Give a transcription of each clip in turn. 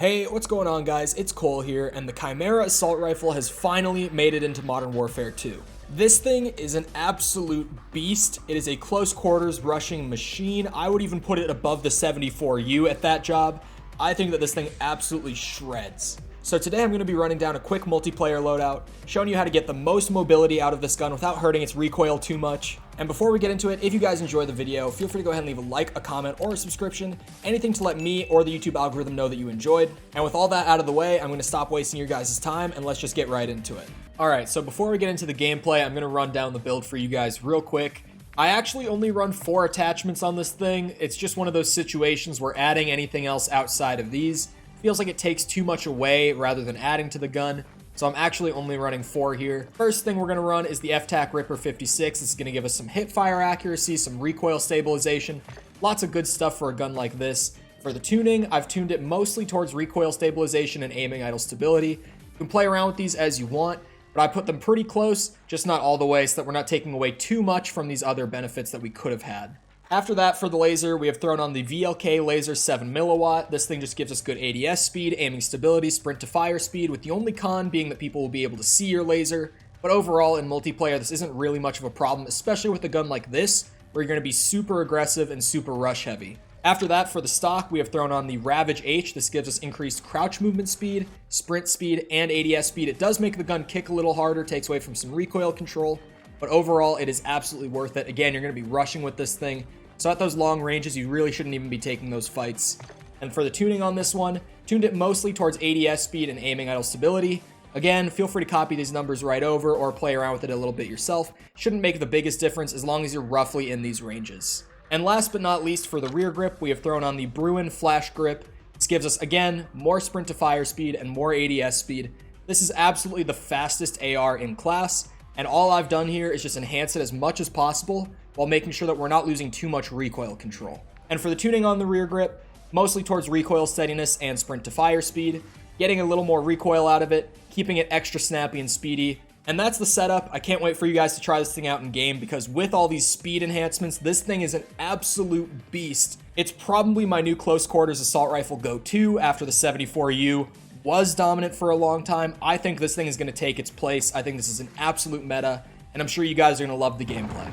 Hey, what's going on guys? It's Cole here, and the Chimera Assault Rifle has finally made it into Modern Warfare 2. This thing is an absolute beast. It is a close quarters rushing machine. I would even put it above the 74U at that job. I think that this thing absolutely shreds. So today I'm going to be running down a quick multiplayer loadout, showing you how to get the most mobility out of this gun without hurting its recoil too much. And before we get into it, if you guys enjoy the video, feel free to go ahead and leave a like, a comment, or a subscription, anything to let me or the YouTube algorithm know that you enjoyed. And with all that out of the way, I'm going to stop wasting your guys' time and let's just get right into it. Alright, so before we get into the gameplay, I'm going to run down the build for you guys real quick. I actually only run 4 attachments on this thing. It's just one of those situations where adding anything else outside of these feels like it takes too much away rather than adding to the gun. So I'm actually only running 4 here. First thing we're going to run is the FTAC Ripper 56. This is going to give us some hip fire accuracy, some recoil stabilization, lots of good stuff for a gun like this. For the tuning, I've tuned it mostly towards recoil stabilization and aiming idle stability. You can play around with these as you want, but I put them pretty close, just not all the way, so that we're not taking away too much from these other benefits that we could have had. After that, for the laser, we have thrown on the VLK Laser 7mW. This thing just gives us good ADS speed, aiming stability, sprint to fire speed, with the only con being that people will be able to see your laser. But overall, in multiplayer, this isn't really much of a problem, especially with a gun like this, where you're going to be super aggressive and super rush heavy. After that, for the stock, we have thrown on the Ravage H. This gives us increased crouch movement speed, sprint speed, and ADS speed. It does make the gun kick a little harder, takes away from some recoil control, but overall, it is absolutely worth it. Again, you're going to be rushing with this thing. So at those long ranges, you really shouldn't even be taking those fights. And for the tuning on this one, tuned it mostly towards ADS speed and aiming idle stability. Again, feel free to copy these numbers right over or play around with it a little bit yourself. Shouldn't make the biggest difference as long as you're roughly in these ranges. And last but not least, for the rear grip, we have thrown on the Bruin Flash Grip. This gives us, again, more sprint to fire speed and more ADS speed. This is absolutely the fastest AR in class, and all I've done here is just enhance it as much as possible while making sure that we're not losing too much recoil control. And for the tuning on the rear grip, mostly towards recoil steadiness and sprint to fire speed, getting a little more recoil out of it, keeping it extra snappy and speedy. And that's the setup. I can't wait for you guys to try this thing out in game, because with all these speed enhancements, this thing is an absolute beast. It's probably my new close quarters assault rifle go-to after the 74U was dominant for a long time. I think this thing is going to take its place. I think this is an absolute meta, and I'm sure you guys are going to love the gameplay.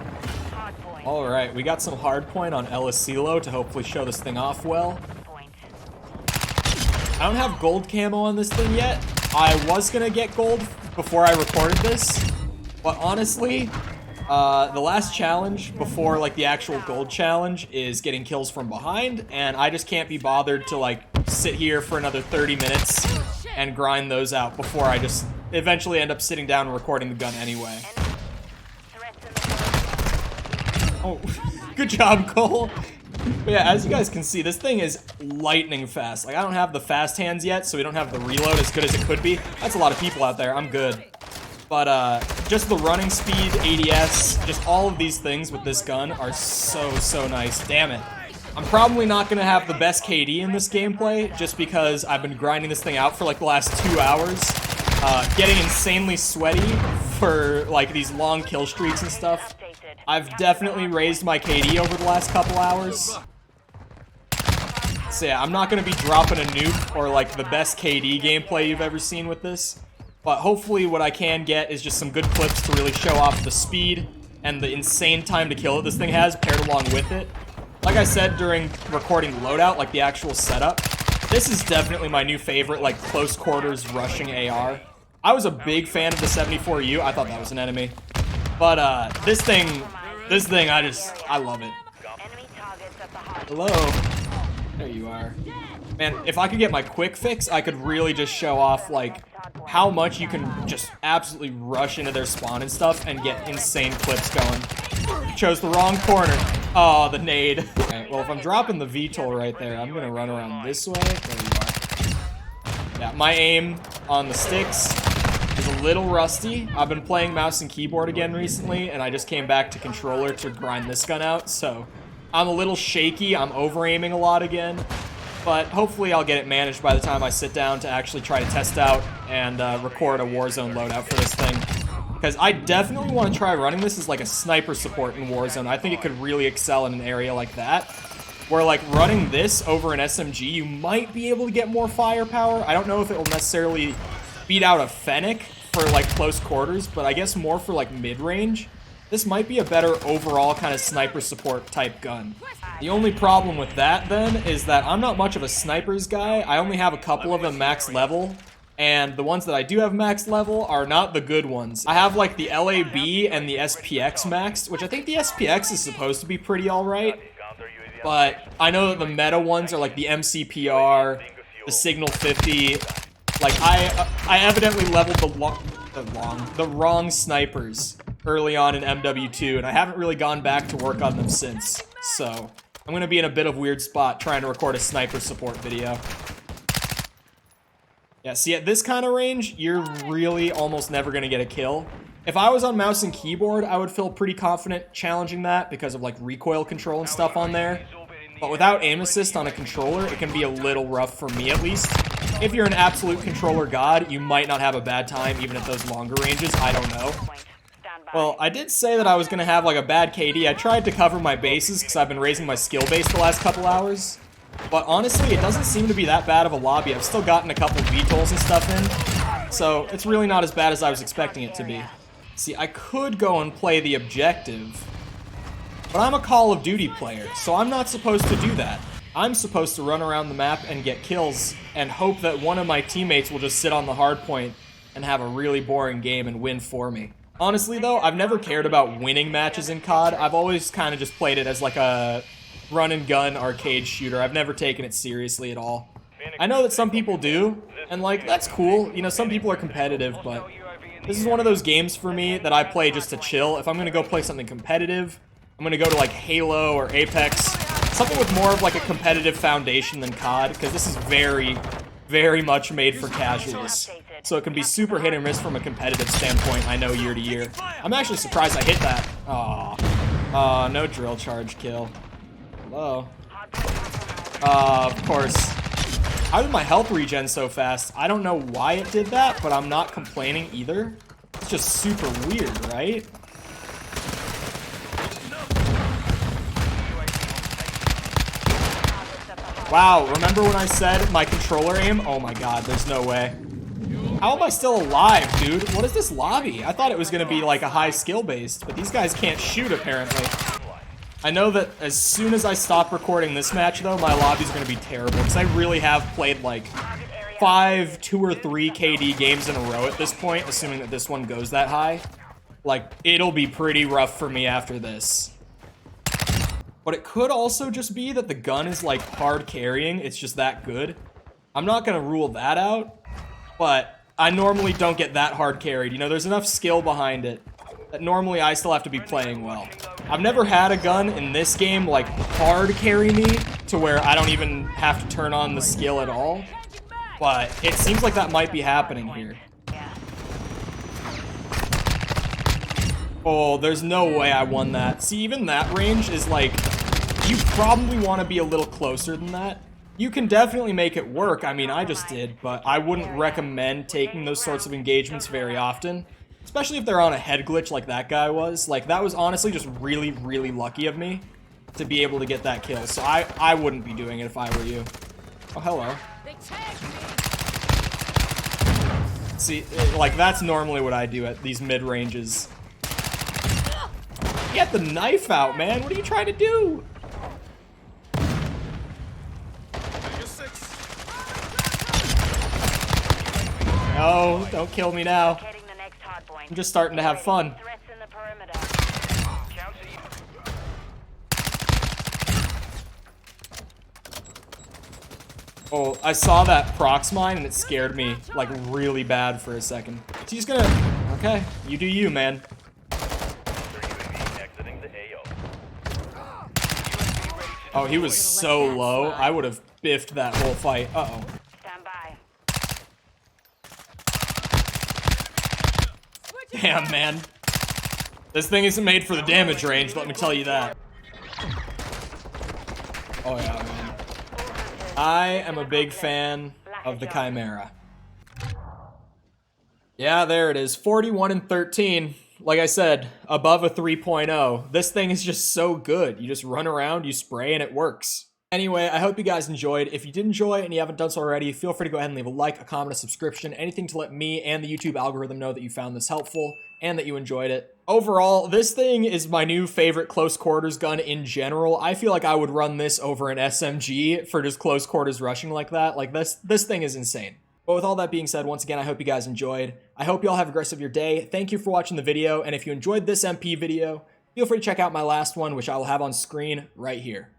Alright, we got some hardpoint on Elisilo to hopefully show this thing off well. I don't have gold camo on this thing yet. I was going to get gold before I recorded this, but honestly, the last challenge before like the actual gold challenge is getting kills from behind, and I just can't be bothered to like sit here for another 30 minutes and grind those out before I just eventually end up sitting down and recording the gun anyway. Oh, good job, Cole. But yeah, as you guys can see, this thing is lightning fast. Like, I don't have the fast hands yet, so we don't have the reload as good as it could be. That's a lot of people out there. I'm good. But just the running speed, ADS, just all of these things with this gun are so nice. Damn it. I'm probably not going to have the best KD in this gameplay, just because I've been grinding this thing out for like the last 2 hours. Getting insanely sweaty for like these long kill streaks and stuff. I've definitely raised my KD over the last couple hours. So yeah, I'm not going to be dropping a nuke or like the best KD gameplay you've ever seen with this. But hopefully what I can get is just some good clips to really show off the speed and the insane time to kill that this thing has paired along with it. Like I said during recording Loadout, like the actual setup, this is definitely my new favorite, like close quarters rushing AR. I was a big fan of the 74U. I thought that was an enemy. But this thing, I love it. Hello. There you are. Man, if I could get my quick fix, I could really just show off like how much you can just absolutely rush into their spawn and stuff and get insane clips going. Chose the wrong corner. Oh, the nade. Okay, well, if I'm dropping the VTOL right there, I'm gonna run around this way. There you are. Yeah, my aim on the sticks is a little rusty. I've been playing mouse and keyboard again recently, and I just came back to controller to grind this gun out, so I'm a little shaky. I'm over-aiming a lot again, but hopefully I'll get it managed by the time I sit down to actually try to test out and record a Warzone loadout for this thing. Because I definitely want to try running this as like a sniper support in Warzone. I think it could really excel in an area like that. where like running this over an SMG, you might be able to get more firepower. I don't know if it will necessarily beat out a Fennec for like close quarters, but I guess more for like mid-range. This might be a better overall kind of sniper support type gun. The only problem with that then is that I'm not much of a snipers guy. I only have a couple of them max level, and the ones that I do have max level are not the good ones. I have like the LAB and the SPX maxed, which I think the SPX is supposed to be pretty alright, but I know that the meta ones are like the MCPR, the Signal 50. Like I evidently leveled the wrong snipers early on in MW2, and I haven't really gone back to work on them since. So I'm gonna be in a bit of weird spot trying to record a sniper support video. Yeah, see, at this kind of range, you're really almost never gonna get a kill. If I was on mouse and keyboard, I would feel pretty confident challenging that because of like recoil control and stuff on there. But without aim assist on a controller, it can be a little rough for me at least. If you're an absolute controller god, you might not have a bad time even at those longer ranges, I don't know. Well, I did say that I was going to have like a bad KD. I tried to cover my bases because I've been raising my skill base the last couple hours. But honestly, it doesn't seem to be that bad of a lobby. I've still gotten a couple VTOLs and stuff in. So it's really not as bad as I was expecting it to be. See, I could go and play the objective, but I'm a Call of Duty player, so I'm not supposed to do that. I'm supposed to run around the map and get kills and hope that one of my teammates will just sit on the hard point and have a really boring game and win for me. Honestly though, I've never cared about winning matches in COD. I've always kind of just played it as like a run and gun arcade shooter. I've never taken it seriously at all. I know that some people do, and like, that's cool. You know, some people are competitive, but this is one of those games for me that I play just to chill. If I'm gonna go play something competitive, I'm gonna go to like Halo or Apex, something with more of like a competitive foundation than COD, because this is very, very much made for casuals. So it can be super hit and miss from a competitive standpoint, I know, year to year. I'm actually surprised I hit that. Aw. No drill charge kill. Hello. Of course. How did my health regen so fast? I don't know why it did that, but I'm not complaining either. It's just super weird, right? Wow, remember when I said my controller aim? Oh my god, there's no way. How am I still alive, dude? What is this lobby? I thought it was gonna be like a high skill based, but these guys can't shoot apparently. I know that as soon as I stop recording this match though, my lobby's gonna be terrible, because I really have played like 5, 2 or 3 KD games in a row at this point, assuming that this one goes that high. Like, it'll be pretty rough for me after this. But it could also just be that the gun is like hard carrying, it's just that good. I'm not gonna rule that out, but I normally don't get that hard carried. You know, there's enough skill behind it that normally I still have to be playing well. I've never had a gun in this game like hard carry me to where I don't even have to turn on the skill at all, but it seems like that might be happening here. Oh, there's no way I won that. See, even that range is like, you probably want to be a little closer than that. You can definitely make it work. I mean, I just did, but I wouldn't recommend taking those sorts of engagements very often, especially if they're on a head glitch like that guy was. Like, that was honestly just really, really lucky of me to be able to get that kill. So I wouldn't be doing it if I were you. Oh, hello. See, like, that's normally what I do at these mid-ranges. Get the knife out, man. What are you trying to do? No, don't kill me now. I'm just starting to have fun. Oh, I saw that prox mine and it scared me, like, really bad for a second. So he's gonna... Okay, you do you, man. Oh, he was so low, I would have biffed that whole fight. Uh-oh. Damn, man. This thing isn't made for the damage range, let me tell you that. Oh yeah, man. I am a big fan of the Chimera. Yeah, there it is. 41 and 13. Like I said, above a 3.0. This thing is just so good. You just run around, you spray, and it works. Anyway, I hope you guys enjoyed. If you did enjoy and you haven't done so already, feel free to go ahead and leave a like, a comment, a subscription, anything to let me and the YouTube algorithm know that you found this helpful and that you enjoyed it. Overall, this thing is my new favorite close quarters gun in general. I feel like I would run this over an SMG for just close quarters rushing like that. Like this thing is insane. But with all that being said, once again, I hope you guys enjoyed. I hope you all have a great rest of your day. Thank you for watching the video. And if you enjoyed this MP video, feel free to check out my last one, which I will have on screen right here.